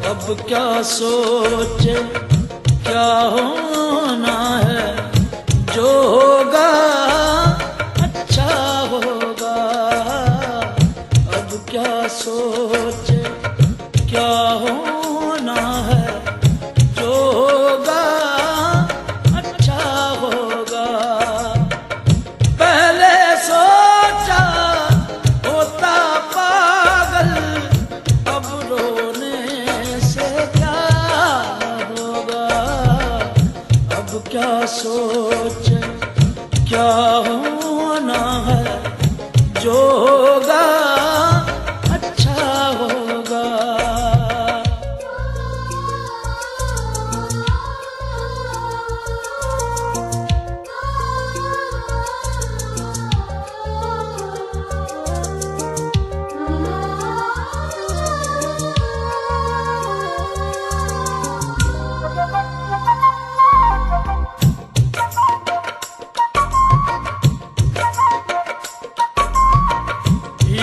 अब क्या सोचे क्या होना है, जो होगा अच्छा होगा। अब क्या सोचे क्या होना है, जो होगा अच्छा होगा। पहले सोचा होता पागल, अब रोने से क्या होगा। अब क्या सोचे क्या होना है, जो होगा अच्छा होगा।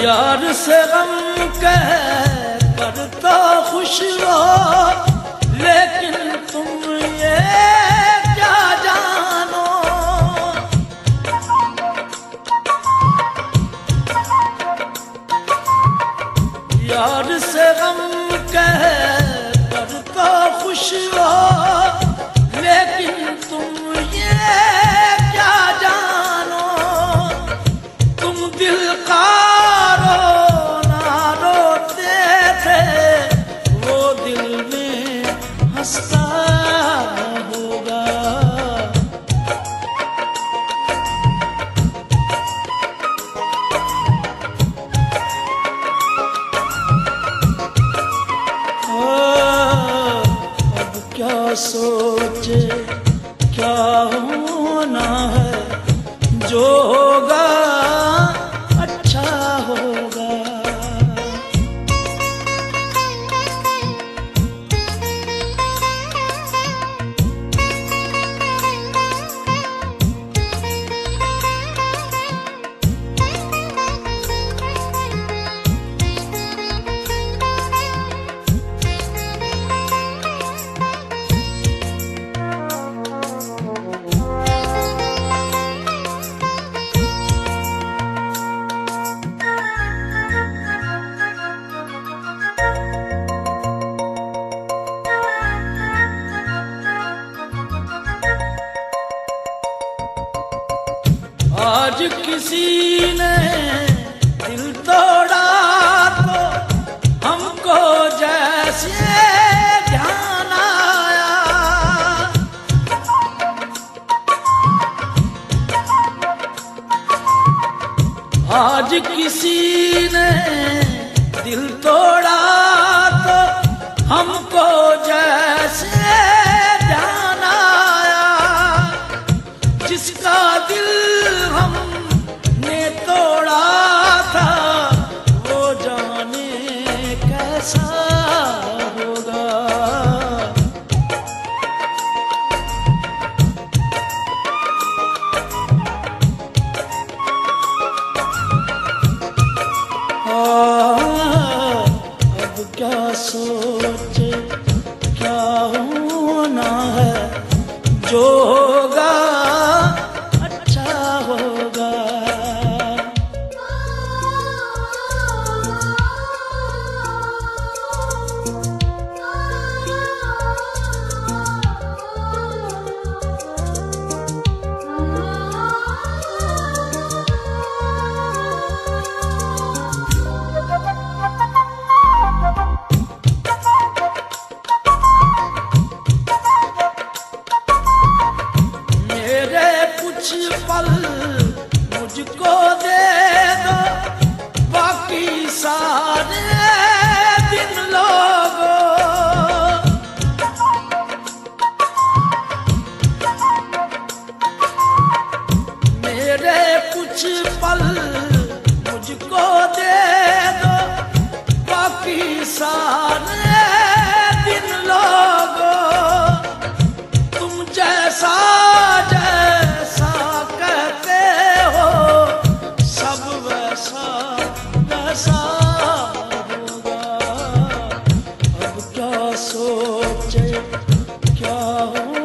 यार से गम कह कर तो खुश हो, लेकिन तुम ये क्या जानो। यार से गम कह कर तो खुश हो, लेकिन तुम ये क्या जानो। तुम दिल का हंसता होगा। अब क्या सोचे क्या होना है, जो होगा अच्छा होगा। आज किसी ने दिल तोड़ा तो हमको जैसे ध्यान आया। आज किसी ने दिल तोड़ा तो हमको जैसे ध्यान आया। जिसका दिल हमने तोड़ा था, वो जाने कैसा होगा। अब सोचे क्या हो